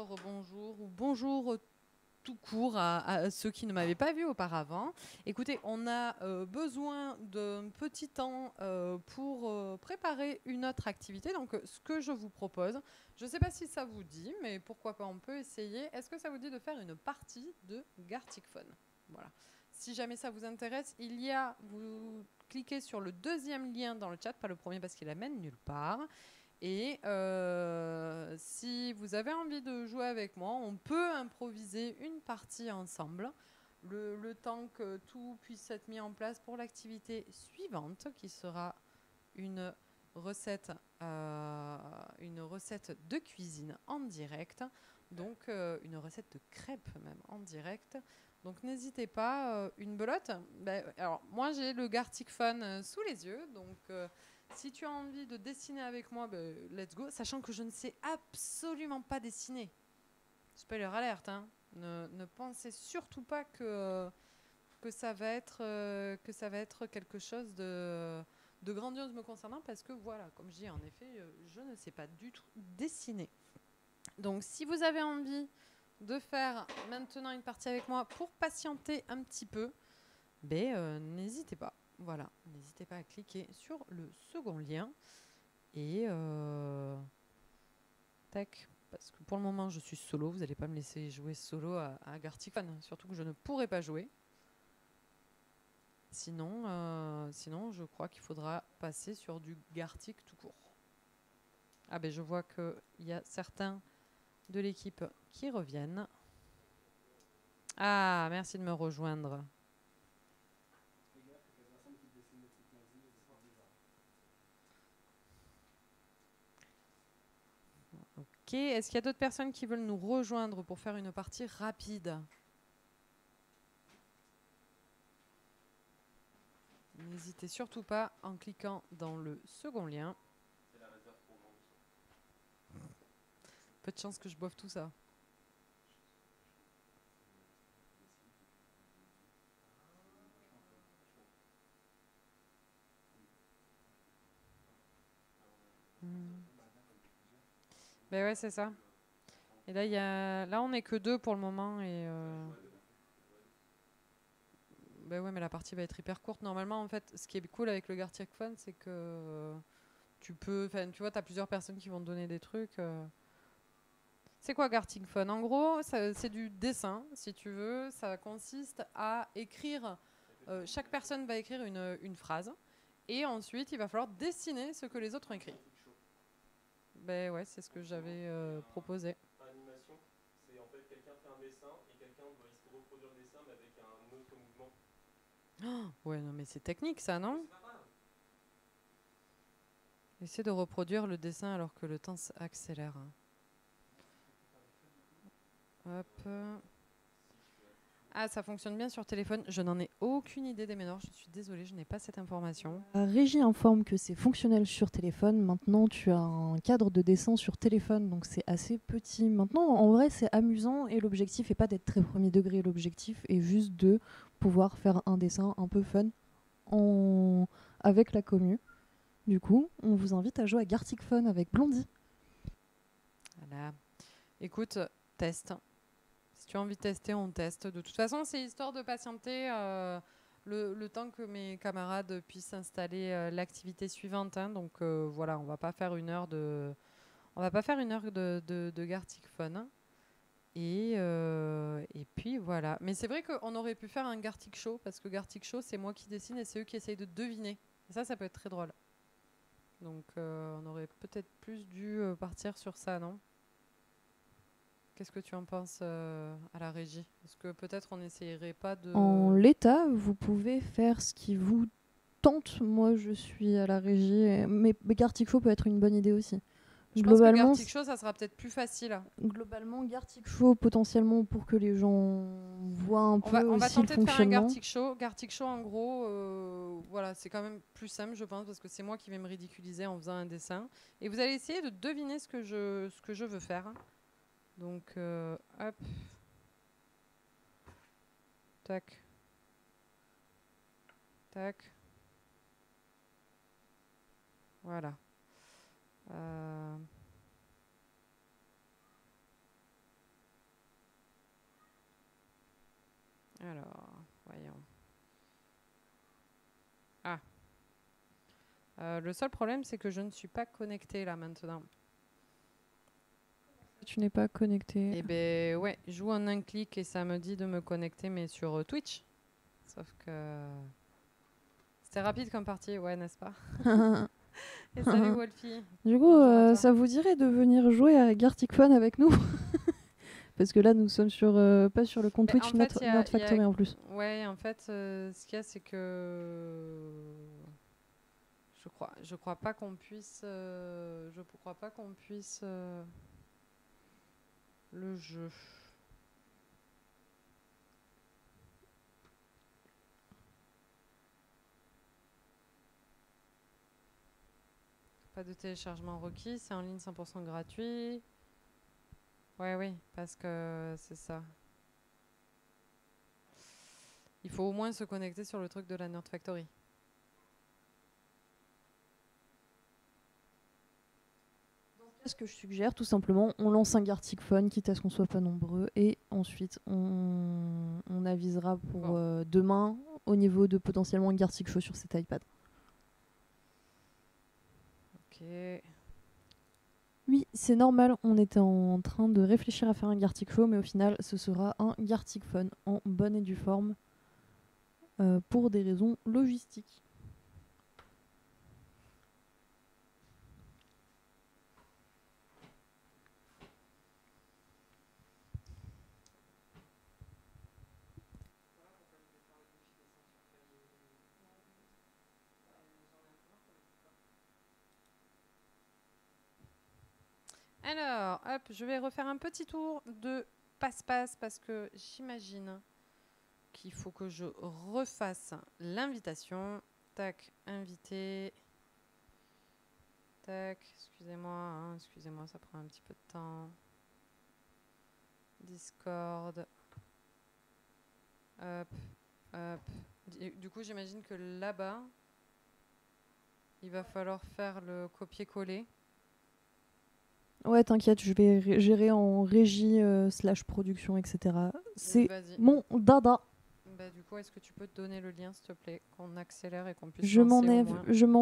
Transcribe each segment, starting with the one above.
rebonjour ou bonjour tout court à ceux qui ne m'avaient pas vu auparavant. Écoutez, on a besoin d'un petit temps pour préparer une autre activité. Donc, ce que je vous propose, je ne sais pas si ça vous dit, mais pourquoi pas, on peut essayer. Est-ce que ça vous dit de faire une partie de Gartic Phone? Voilà. Si jamais ça vous intéresse, vous cliquez sur le deuxième lien dans le chat, pas le premier parce qu'il amène nulle part. Et si vous avez envie de jouer avec moi, on peut improviser une partie ensemble, le temps que tout puisse être mis en place pour l'activité suivante, qui sera une recette de cuisine en direct, donc une recette de crêpes même en direct. Donc n'hésitez pas, une belote. Alors moi j'ai le Gartic Phone sous les yeux, donc si tu as envie de dessiner avec moi, let's go, sachant que je ne sais absolument pas dessiner. Spoiler alerte, hein. Ne pensez surtout pas que ça va être quelque chose de grandiose me concernant, parce que voilà, comme je dis, en effet, je ne sais pas du tout dessiner. Donc si vous avez envie de faire maintenant une partie avec moi pour patienter un petit peu, n'hésitez pas. Voilà, n'hésitez pas à cliquer sur le second lien et tac, parce que pour le moment je suis solo, vous n'allez pas me laisser jouer solo à Gartic Phone, surtout que je ne pourrai pas jouer. Sinon, je crois qu'il faudra passer sur du Gartic tout court. Ah je vois qu'il y a certains de l'équipe qui reviennent. Ah, merci de me rejoindre. Ok, est-ce qu'il y a d'autres personnes qui veulent nous rejoindre pour faire une partie rapide? N'hésitez surtout pas en cliquant dans le second lien. Peu de chance que je boive tout ça. Ben ouais, c'est ça. Et là, là on n'est que deux pour le moment. Et ben ouais, mais la partie va être hyper courte. Normalement, en fait, ce qui est cool avec le Gartic Phone, c'est que tu vois, tu as plusieurs personnes qui vont te donner des trucs. C'est quoi Gartic Phone? En gros, c'est du dessin, si tu veux. Ça consiste à écrire. Chaque personne va écrire une phrase. Et ensuite, il va falloir dessiner ce que les autres ont écrit. Ben ouais, c'est ce que j'avais proposé. Animation, c'est en fait quelqu'un fait un dessin et quelqu'un doit essayer de reproduire le dessin mais avec un autre mouvement. Oh, ouais, non, mais c'est technique ça, non? C'est pas grave. Essaie de reproduire le dessin alors que le temps s'accélère. Hop. Ah, ça fonctionne bien sur téléphone. Je n'en ai aucune idée des ménors. Je suis désolée, je n'ai pas cette information. La régie informe que c'est fonctionnel sur téléphone. Maintenant, tu as un cadre de dessin sur téléphone, donc c'est assez petit. Maintenant, en vrai, c'est amusant et l'objectif n'est pas d'être très premier degré. L'objectif est juste de pouvoir faire un dessin un peu fun avec la commu. Du coup, on vous invite à jouer à Gartic Phone avec Blondie. Voilà. Écoute, teste. Si tu as envie de tester, on teste. De toute façon, c'est histoire de patienter le temps que mes camarades puissent installer l'activité suivante. Hein. Donc voilà, on va pas faire une heure de Gartic Phone. Hein. Et puis voilà. Mais c'est vrai qu'on aurait pu faire un Gartic Show, parce que Gartic Show, c'est moi qui dessine et c'est eux qui essayent de deviner. Et ça peut être très drôle. Donc on aurait peut-être plus dû partir sur ça, non? Qu'est-ce que tu en penses à la régie? Est-ce que peut-être on n'essayerait pas de... En l'état, vous pouvez faire ce qui vous tente. Moi, je suis à la régie, mais Gartic Show peut être une bonne idée aussi. Je pense que Gartic Show, ça sera peut-être plus facile. Globalement, Gartic Show, potentiellement, pour que les gens voient un peu aussi le fonctionnement. On va tenter de faire un Gartic Show. Gartic Show, en gros, voilà, c'est quand même plus simple, je pense, parce que c'est moi qui vais me ridiculiser en faisant un dessin. Et vous allez essayer de deviner ce que je veux faire. Donc, hop. Tac. Tac. Voilà. Alors, voyons. Ah. Le seul problème, c'est que je ne suis pas connectée là maintenant. Tu n'es pas connecté. Eh ben ouais, je joue en un clic et ça me dit de me connecter, mais sur Twitch. Sauf que c'était rapide comme partie, ouais, n'est-ce pas? Et salut Wolfie. Du coup, Bonjour à toi. ça vous dirait de venir jouer à Gartic Phone avec nous? Parce que là, nous sommes sur, pas sur le compte Mais Twitch en fait, Nerd Factory en plus. Ouais, en fait, ce qu'il y a, c'est que je crois pas qu'on puisse, le jeu. Pas de téléchargement requis, c'est en ligne 100% gratuit. Ouais, oui, parce que c'est ça. Il faut au moins se connecter sur le truc de la Nerd Factory. Ce que je suggère, tout simplement, on lance un Gartic Phone, quitte à ce qu'on soit pas nombreux, et ensuite on avisera pour demain au niveau de potentiellement un Gartic Show sur cet iPad. Ok. Oui, c'est normal, on était en train de réfléchir à faire un Gartic Show, mais au final, ce sera un Gartic Phone en bonne et due forme pour des raisons logistiques. Alors, hop, je vais refaire un petit tour de passe-passe parce que j'imagine qu'il faut que je refasse l'invitation. Tac, invité. Tac, excusez-moi, ça prend un petit peu de temps. Discord. Hop, hop. Du coup, j'imagine que là-bas, il va falloir faire le copier-coller. Ouais, t'inquiète, je vais gérer en régie / production, etc. C'est mon dada. Bah, du coup, est-ce que tu peux te donner le lien, s'il te plaît, qu'on accélère et qu'on puisse Je m'en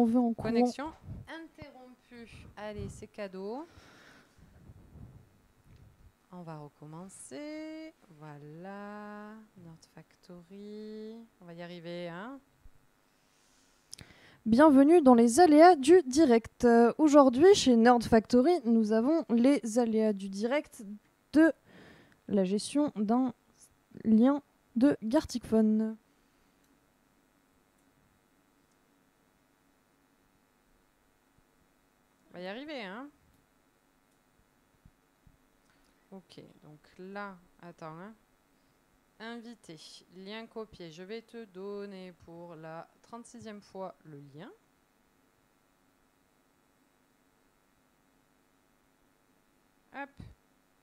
veux en courant. Connexion interrompue. Allez, c'est cadeau. On va recommencer. Voilà. Nerd Factory. On va y arriver, hein? Bienvenue dans les aléas du direct. Aujourd'hui, chez Nerd Factory, nous avons les aléas du direct de la gestion d'un lien de Gartic Phone. On va y arriver, hein? Ok, donc là, attends, hein? Invité, lien copié. Je vais te donner pour la 36e fois le lien. Hop,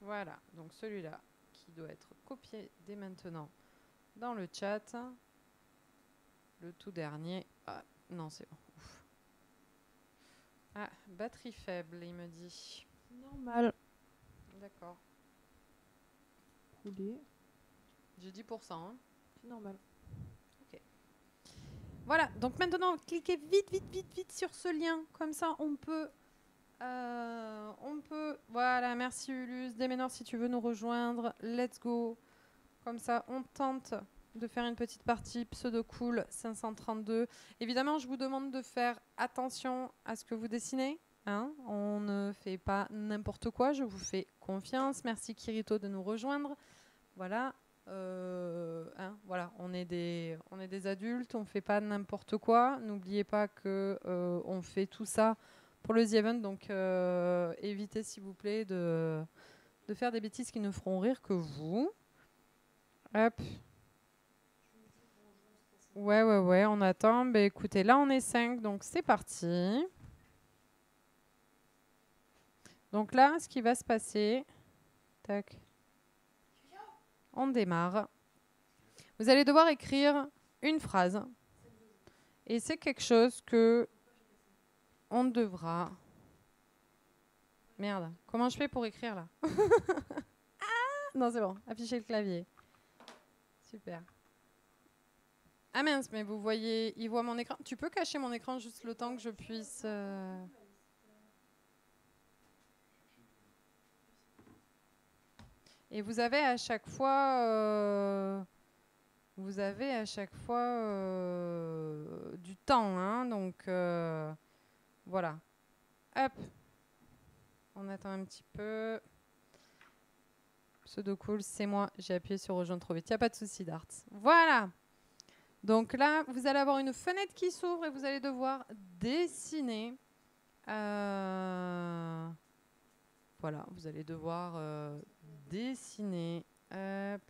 voilà. Donc celui-là qui doit être copié dès maintenant dans le chat. Le tout dernier. Ah, non, c'est bon. Ouf. Ah, batterie faible, il me dit. Normal. D'accord. Coulé. J'ai 10%. Hein. C'est normal. Ok. Voilà, donc maintenant, cliquez vite sur ce lien. Comme ça, on peut... Voilà, merci Ulus. Dès maintenant, si tu veux nous rejoindre, let's go. Comme ça, on tente de faire une petite partie pseudo cool 532. Évidemment, je vous demande de faire attention à ce que vous dessinez. Hein, on ne fait pas n'importe quoi, je vous fais confiance. Merci Kirito de nous rejoindre. Voilà, voilà, on est des adultes, on ne fait pas n'importe quoi. N'oubliez pas que on fait tout ça pour le The Event, donc évitez s'il vous plaît de faire des bêtises qui ne feront rire que vous. Hop. Ouais, on attend. Bah, écoutez, là on est 5, donc c'est parti. Donc là, ce qui va se passer... Tac. On démarre. Vous allez devoir écrire une phrase. Et c'est quelque chose que on devra... Merde, comment je fais pour écrire là? Ah, non, c'est bon, afficher le clavier. Super. Ah mince, mais vous voyez, il voit mon écran. Tu peux cacher mon écran juste le temps que je puisse... Et vous avez à chaque fois... du temps, hein, donc voilà. Hop, on attend un petit peu. Pseudo cool, c'est moi. J'ai appuyé sur rejoindre trop vite. Il n'y a pas de souci, Dart. Voilà. Donc là, vous allez avoir une fenêtre qui s'ouvre et vous allez devoir dessiner. Voilà, vous allez devoir dessiner. Hop.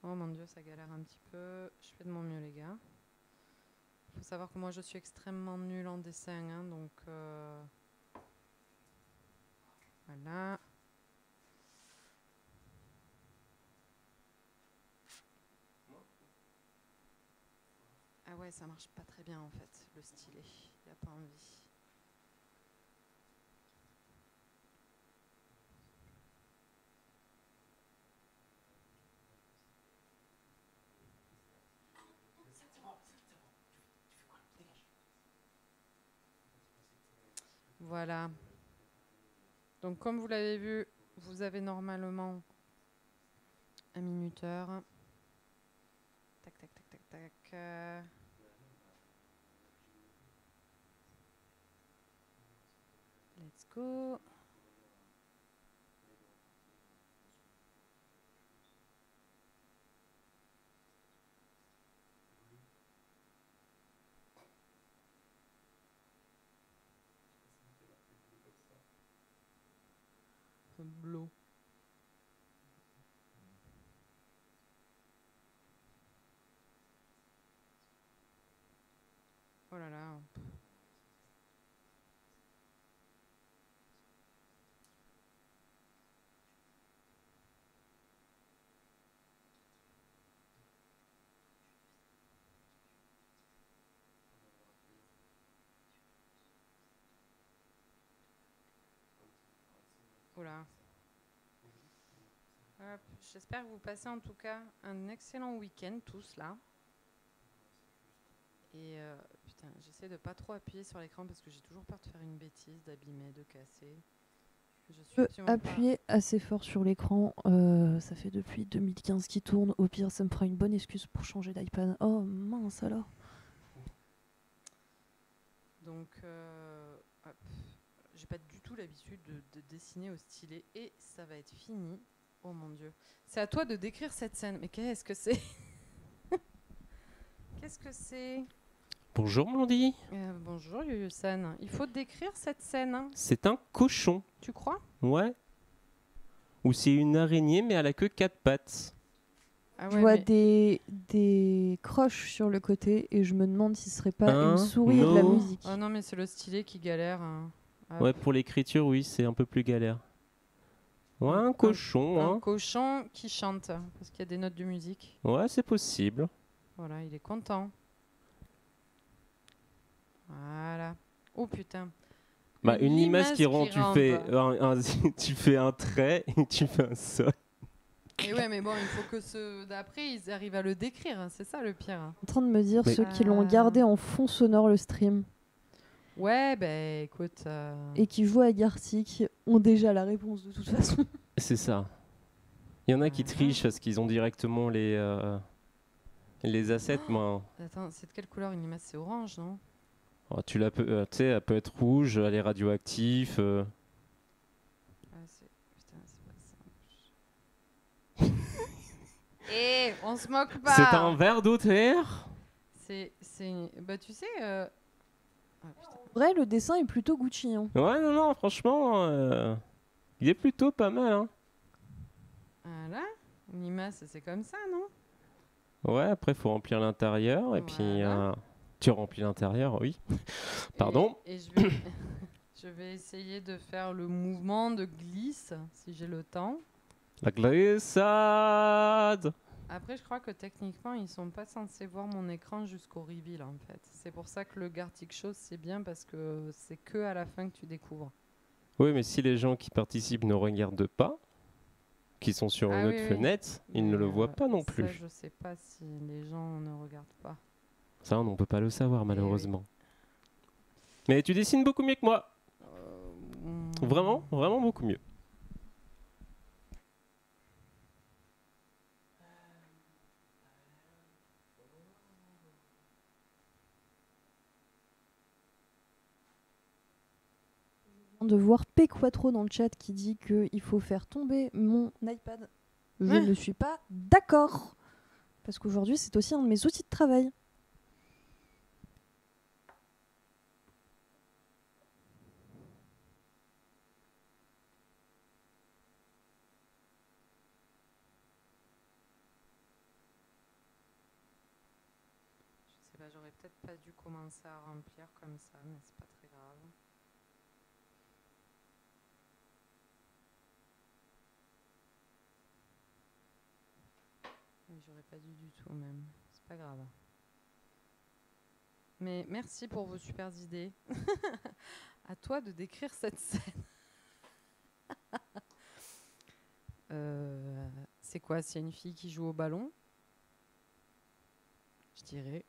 Oh mon Dieu, ça galère un petit peu. Je fais de mon mieux, les gars. Il faut savoir que moi, je suis extrêmement nulle en dessin. Hein, donc, voilà. Ah ouais, ça marche pas très bien, en fait, le stylet. Il a pas envie. Voilà. Donc, comme vous l'avez vu, vous avez normalement un minuteur. Tac, tac, tac, tac, tac. Let's go. Bleu. Oh là là. Oula. Hop. J'espère que vous passez en tout cas un excellent week-end tous là. Et putain, j'essaie de pas trop appuyer sur l'écran parce que j'ai toujours peur de faire une bêtise, d'abîmer, de casser. Je suis appuyer assez fort sur l'écran. Ça fait depuis 2015 qu'il tourne. Au pire, ça me fera une bonne excuse pour changer d'iPad. Oh mince alors. Donc, hop. J'ai pas du tout l'habitude de dessiner au stylet et ça va être fini. Oh mon Dieu. C'est à toi de décrire cette scène. Mais qu'est-ce que c'est? Qu'est-ce que c'est? Bonjour Mandy. Bonjour Yuyu-san. Il faut décrire cette scène. Hein. C'est un cochon. Tu crois? Ouais. Ou c'est une araignée mais elle a que 4 pattes. Ah Je ouais, vois mais... des croches sur le côté et je me demande si ce serait pas une souris et de la musique. Oh non, mais c'est le stylet qui galère. Hein. Ouais, pour l'écriture, oui, c'est un peu plus galère. Ouais, un cochon. Un cochon qui chante, parce qu'il y a des notes de musique. Ouais, c'est possible. Voilà, il est content. Voilà. Oh putain. Bah, une limace qui rentre, tu fais un trait et tu fais un sol. Et ouais, mais bon, il faut que ceux d'après, ils arrivent à le décrire. Hein. C'est ça le pire. Hein. En train de me dire ceux qui l'ont gardé en fond sonore le stream. Ouais, ben écoute. Et qui jouent à Gartic ont déjà la réponse de toute façon. C'est ça. Il y en a qui trichent parce qu'ils ont directement les assets. Moi. Attends, c'est de quelle couleur une limace? C'est orange, non? Oh, tu sais, elle peut être rouge, elle est radioactive. Putain, c'est pas simple. Eh, on se moque pas. C'est un verre d'eau terre. Bah tu sais. En vrai, le dessin est plutôt Gucci. Hein. Ouais, non, franchement, il est plutôt pas mal. Hein. Voilà, une limace, c'est comme ça, non? Ouais, après, il faut remplir l'intérieur. Voilà. Et puis, tu remplis l'intérieur, oui. Pardon. Et je vais essayer de faire le mouvement de glisse, si j'ai le temps. La glissade. Après, je crois que techniquement, ils sont pas censés voir mon écran jusqu'au reveal, en fait. C'est pour ça que le Gartic Show, c'est bien, parce que c'est que à la fin que tu découvres. Oui, mais si les gens qui participent ne regardent pas... qui sont sur Ah une oui, autre oui. fenêtre, ils ne Mais, le voient pas non ça, plus. je sais pas si les gens ne regardent pas. Ça, on ne peut pas le savoir oui. malheureusement. Mais tu dessines beaucoup mieux que moi. Vraiment, vraiment beaucoup mieux. De voir P4 dans le chat qui dit qu'il faut faire tomber mon iPad. Je Ah. ne suis pas d'accord. Parce qu'aujourd'hui, c'est aussi un de mes outils de travail. Je sais pas, j'aurais peut-être pas dû commencer à remplir comme ça, mais c'est pas très grave. Mais j'aurais pas dû du tout même. C'est pas grave. Mais merci pour vos super idées. À toi de décrire cette scène. C'est quoi? C'est une fille qui joue au ballon? Je dirais.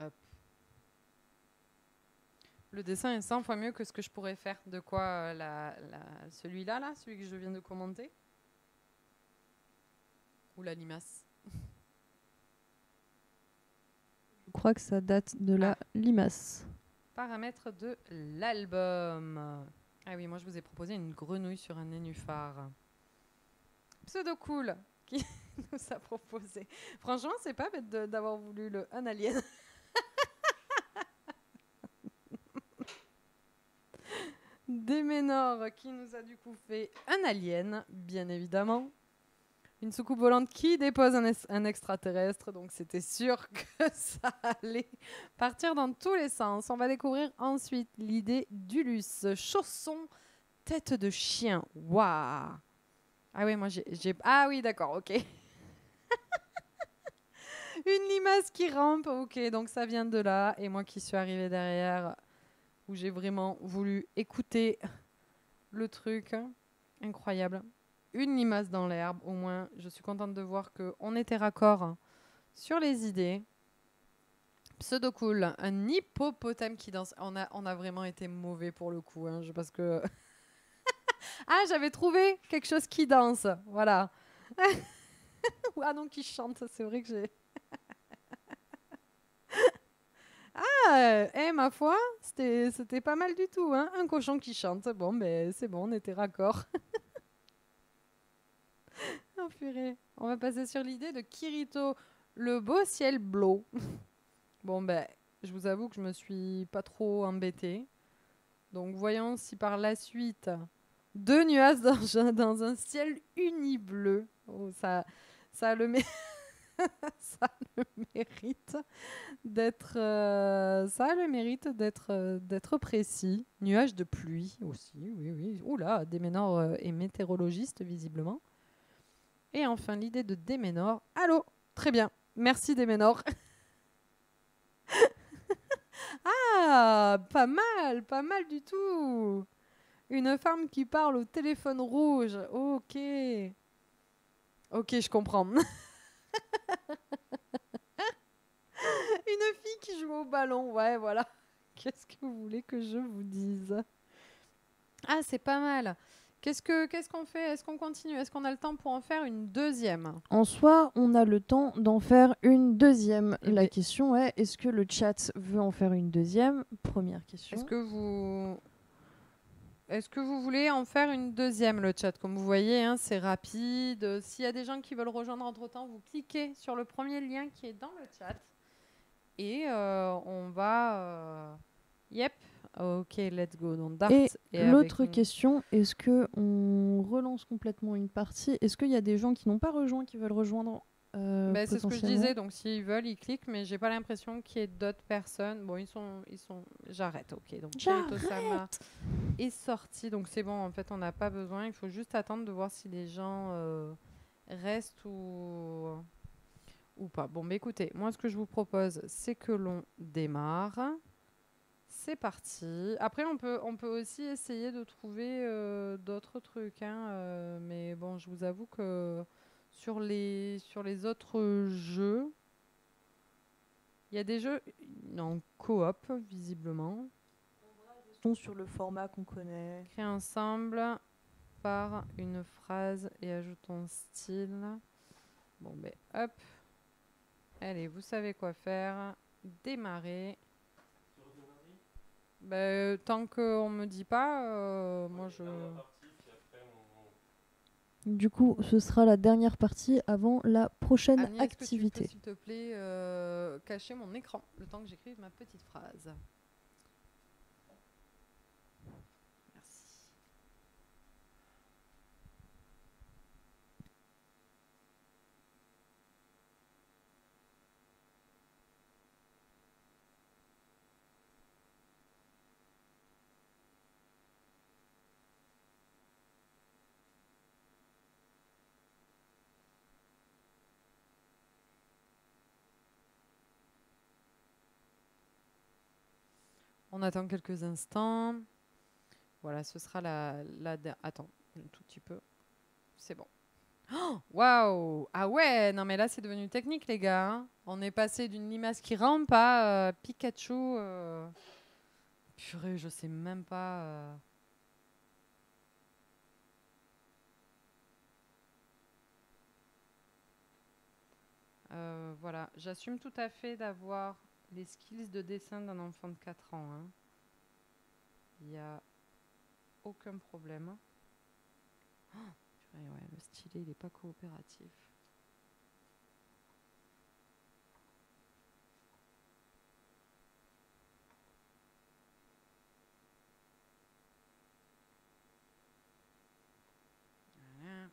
Hop. Le dessin est 100 fois mieux que ce que je pourrais faire. De quoi celui-là, là, celui que je viens de commenter? Ou la limace? Je crois que ça date de la limace. Paramètres de l'album. Ah oui, moi je vous ai proposé une grenouille sur un nénuphar. Pseudo cool qui nous a proposé. Franchement, c'est pas bête d'avoir voulu un alien. Déménor qui nous a du coup fait un alien, bien évidemment. Une soucoupe volante qui dépose un extraterrestre, donc c'était sûr que ça allait partir dans tous les sens. On va découvrir ensuite l'idée d'Ulus. Chausson, tête de chien. Waouh! Ah oui, moi j'ai... Ah oui, d'accord, ok. Une limace qui rampe, ok, donc ça vient de là. Et moi qui suis arrivée derrière, où j'ai vraiment voulu écouter le truc. Incroyable. Une limace dans l'herbe, au moins, je suis contente de voir qu'on était raccord sur les idées. Pseudo cool, un hippopotame qui danse. On a vraiment été mauvais pour le coup, hein, parce que... Ah, j'avais trouvé quelque chose qui danse, voilà. Ah non, qui chante, c'est vrai que j'ai... Ma foi, c'était pas mal du tout, hein. Un cochon qui chante, bon, ben c'est bon, on était raccord. Oh purée. On va passer sur l'idée de Kirito, le beau ciel bleu. Bon ben, je vous avoue que je me suis pas trop embêtée. Donc voyons si par la suite, 2 nuages dans un ciel uni bleu. Oh, ça a le ça a le mérite d'être d'être précis. Nuages de pluie aussi, oui. Oula, Déménor est météorologiste visiblement. Et enfin, l'idée de Déménor. Allô, très bien. Merci Déménor. Ah, pas mal du tout. Une femme qui parle au téléphone rouge. Ok, je comprends. Une fille qui joue au ballon. Ouais, voilà. Qu'est-ce que vous voulez que je vous dise? Ah, c'est pas mal. Qu'est-ce qu'on fait? Est-ce qu'on continue? Est-ce qu'on a le temps pour en faire une deuxième? En soi, on a le temps d'en faire une deuxième. Eh La bien- question est, est-ce que le chat veut en faire une deuxième? Première question. Est-ce que vous voulez en faire une deuxième, le chat? Comme vous voyez, hein, c'est rapide. S'il y a des gens qui veulent rejoindre entre-temps, vous cliquez sur le premier lien qui est dans le chat. Et on va... Yep. Ok, let's go. Donc, Dart Et est l'autre avec nous. question, est-ce que on relance complètement une partie? Est-ce qu'il y a des gens qui n'ont pas rejoint, qui veulent rejoindre C'est ce que je potentiellement disais. Donc, s'ils veulent, ils cliquent. Mais j'ai pas l'impression qu'il y ait d'autres personnes. Bon, ils sont... J'arrête. Ok. Donc, Kirito-sama est sorti. Donc, c'est bon. En fait, on n'a pas besoin. Il faut juste attendre de voir si les gens restent ou ou pas. Bon, mais écoutez, moi, ce que je vous propose, c'est que l'on démarre. C'est parti. Après, on peut aussi essayer de trouver d'autres trucs, hein, mais bon, je vous avoue que sur les autres jeux, il y a des jeux en coop, visiblement. Sont sur le format qu'on connaît. Créer ensemble par une phrase et ajoutons style. Bon, ben hop. Allez, vous savez quoi faire. Démarrer. Ben, tant qu'on me dit pas, moi je... Du coup, ce sera la dernière partie avant la prochaine Agnès, activité. est-ce que tu peux, s'il te plaît, cacher mon écran le temps que j'écrive ma petite phrase. Merci. On attend quelques instants. Voilà, ce sera Attends, un tout petit peu. C'est bon. Oh, waouh! Ah ouais, non mais là c'est devenu technique les gars, hein. On est passé d'une limace qui rampe à Pikachu. Purée, je sais même pas. Voilà, j'assume tout à fait d'avoir les skills de dessin d'un enfant de 4 ans, hein. Il n'y a aucun problème. Oh, purée, ouais, le stylet, il n'est pas coopératif. Voilà.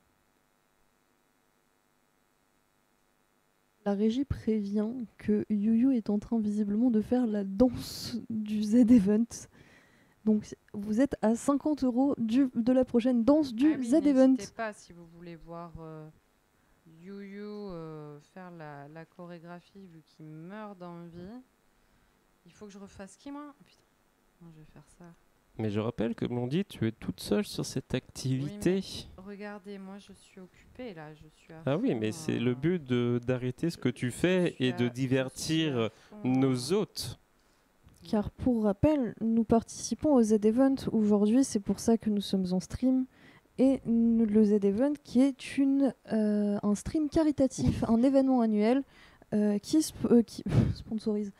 La régie prévient que YuYu est en train visiblement de faire la danse du Z-Event. Donc vous êtes à 50 € de la prochaine danse du Z-Event. N'hésitez pas si vous voulez voir YuYu faire la chorégraphie vu qu'il meurt d'envie. Il faut que je refasse qui moi? Oh, putain, non, je vais faire ça. Mais je rappelle que Blondie, tu es toute seule sur cette activité. Oui, regardez, moi je suis occupée là, je suis à Ah oui, fond, mais c'est le but d'arrêter ce que tu fais et de divertir nos hôtes. Car pour rappel, nous participons au Z-Event aujourd'hui, c'est pour ça que nous sommes en stream. Et le Z-Event qui est un stream caritatif, un événement annuel qui sponsorise,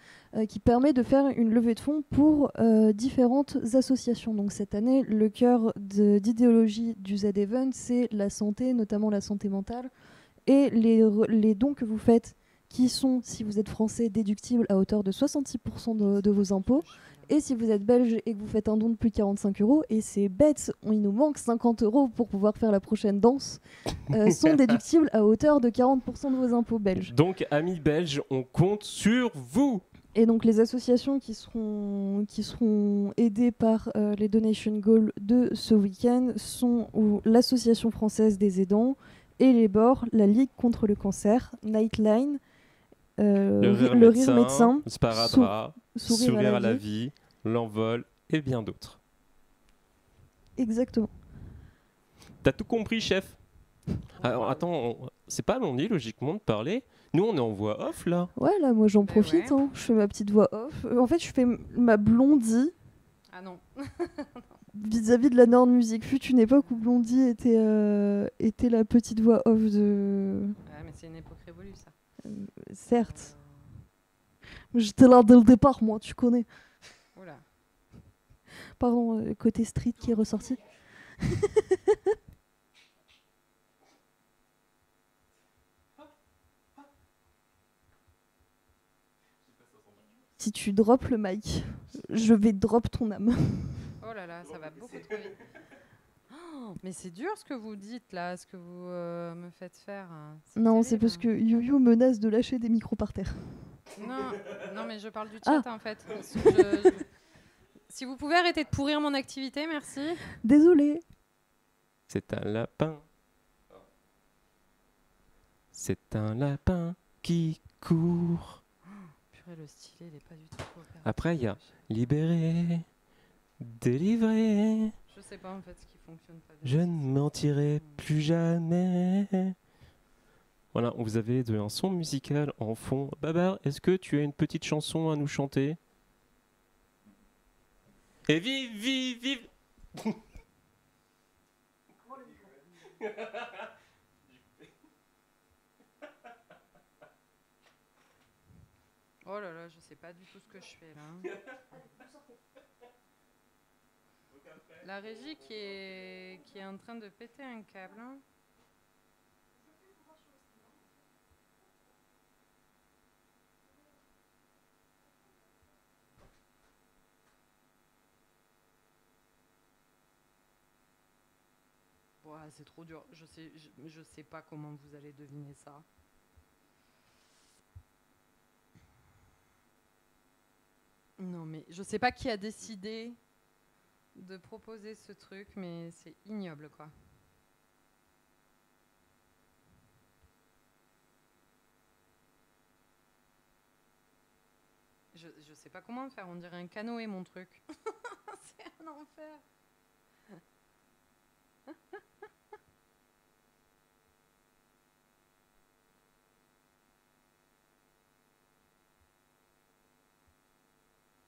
qui permet de faire une levée de fonds pour différentes associations. Donc cette année, le cœur d'idéologie du Z-Event, c'est la santé, notamment la santé mentale. Et les dons que vous faites, qui sont, si vous êtes français, déductibles à hauteur de 66% de vos impôts. Et si vous êtes belge et que vous faites un don de plus de 45 €, et c'est bête, il nous manque 50 € pour pouvoir faire la prochaine danse, sont déductibles à hauteur de 40% de vos impôts belges. Donc, amis belges, on compte sur vous. Et donc les associations qui seront aidées par les donation goals de ce week-end sont l'Association française des aidants, et les bords, la Ligue contre le cancer, Nightline, le rire médecin, Sparadrap, Sourire à la vie. vie, L'envol et bien d'autres. Exactement. T'as tout compris, chef? Alors, attends, c'est pas Blondie, logiquement, de parler. Nous, on est en voix off, là. Ouais, là, moi, j'en profite. Ouais. Hein. Je fais ma petite voix off. En fait, je fais ma Blondie. Ah non. Vis-à-vis de la Nord Music. Fut une époque où Blondie était la petite voix off de... Ouais, mais c'est une époque révolue, ça. Certes. J'étais là dès le départ, moi, tu connais. Oula. Pardon, côté street qui est ressorti. Si tu drops le mic, je vais drop ton âme. Oh là là, ça va beaucoup trop vite. Oh, mais c'est dur ce que vous dites là, ce que vous me faites faire. Non, c'est terrible. parce que YuYu menace de lâcher des micros par terre. Non, mais je parle du chat en fait. Si vous pouvez arrêter de pourrir mon activité, merci. Désolée. C'est un lapin. C'est un lapin. qui court. Purée, le stylet, il est pas du tout coopératif. Après, il y a libéré, délivré. Je sais pas en fait ce qui fonctionne pas. Je ne mentirai plus jamais. Voilà, vous avez un son musical en fond. Babar, est-ce que tu as une petite chanson à nous chanter? Et vive, vive, vive. Oh là là, je sais pas du tout ce que je fais là. La régie qui est en train de péter un câble. Ouah, c'est trop dur. Je sais pas comment vous allez deviner ça. Non, mais je sais pas qui a décidé de proposer ce truc, mais c'est ignoble, quoi. Je sais pas comment faire. On dirait un canoë, mon truc. C'est un enfer.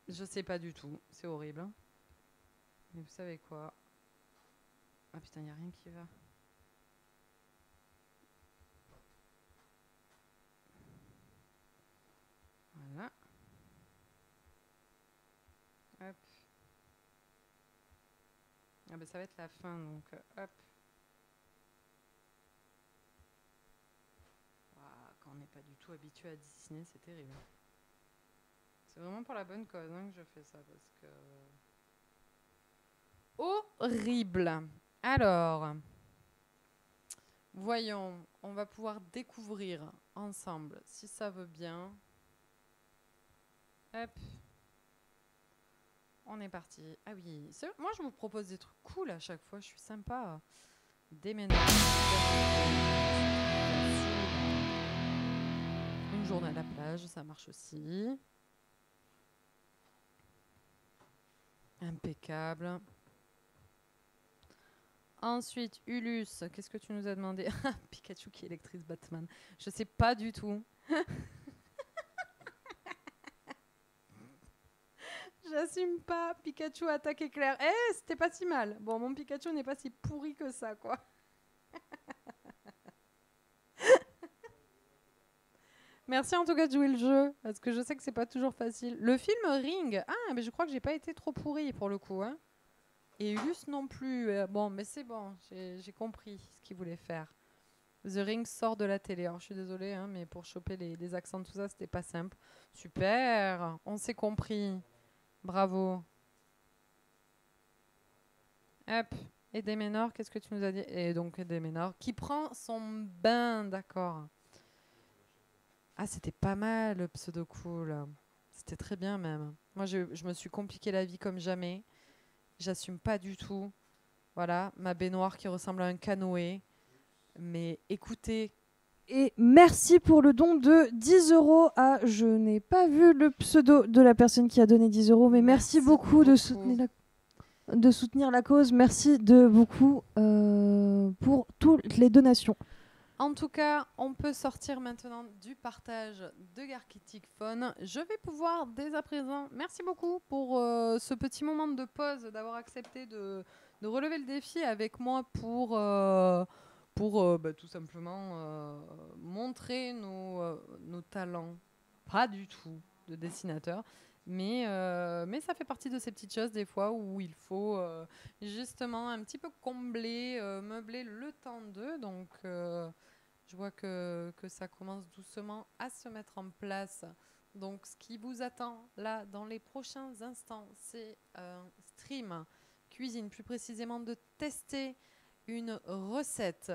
Je sais pas du tout, c'est horrible. Mais vous savez quoi? Ah putain, y a rien qui va. Voilà. Hop. Ah bah ça va être la fin, donc hop. Ouah, quand on n'est pas du tout habitué à dessiner, c'est terrible. C'est vraiment pour la bonne cause que je fais ça, parce que... Horrible. Alors, voyons, on va pouvoir découvrir ensemble, si ça veut bien. Hop. On est parti. Ah oui, moi je vous propose des trucs cool à chaque fois, je suis sympa. Déménage. Une journée à la plage, ça marche aussi. Impeccable. Ensuite, Ulus, qu'est-ce que tu nous as demandé? Pikachu qui électrise Batman. Je sais pas du tout. J'assume pas. Pikachu attaque éclair. Eh, c'était pas si mal. Bon, mon Pikachu n'est pas si pourri que ça, quoi. Merci en tout cas de jouer le jeu, parce que je sais que c'est pas toujours facile. Le film Ring. Ah, mais je crois que j'ai pas été trop pourri pour le coup, hein. Et Ulus non plus. Bon, mais c'est bon, j'ai compris ce qu'il voulait faire. The Ring sort de la télé. Alors, je suis désolée, hein, mais pour choper les accents, tout ça, c'était pas simple. Super, on s'est compris. Bravo. Hop. Et Déménor, qu'est-ce que tu nous as dit? Et donc, Déménor, qui prend son bain, d'accord. Ah, c'était pas mal, le pseudo cool. C'était très bien, même. Moi, je me suis compliqué la vie comme jamais. J'assume pas du tout. Voilà, ma baignoire qui ressemble à un canoë. Mais écoutez... Et merci pour le don de 10 € à... Je n'ai pas vu le pseudo de la personne qui a donné 10 €, mais merci beaucoup de soutenir la cause. Merci de beaucoup pour toutes les donations. En tout cas, on peut sortir maintenant du partage de Garkitic Phone. Je vais pouvoir dès à présent, merci beaucoup pour ce petit moment de pause, d'avoir accepté de relever le défi avec moi pour tout simplement montrer nos talents. Pas du tout de dessinateur, mais ça fait partie de ces petites choses des fois où il faut justement un petit peu combler, meubler le temps d'eux. Donc... je vois que ça commence doucement à se mettre en place. Donc, ce qui vous attend là dans les prochains instants, c'est un stream cuisine, plus précisément de tester une recette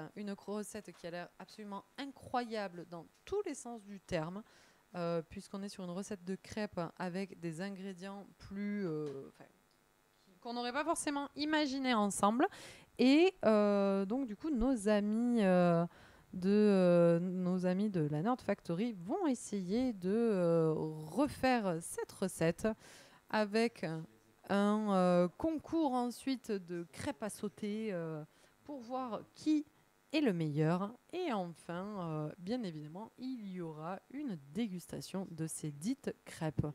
qui a l'air absolument incroyable dans tous les sens du terme, puisqu'on est sur une recette de crêpes avec des ingrédients qu'on n'aurait pas forcément imaginé ensemble. Et donc, du coup, nos amis de nos amis de la Nerd Factory vont essayer de refaire cette recette avec un concours ensuite de crêpes à sauter pour voir qui est le meilleur. Et enfin, bien évidemment, il y aura une dégustation de ces dites crêpes.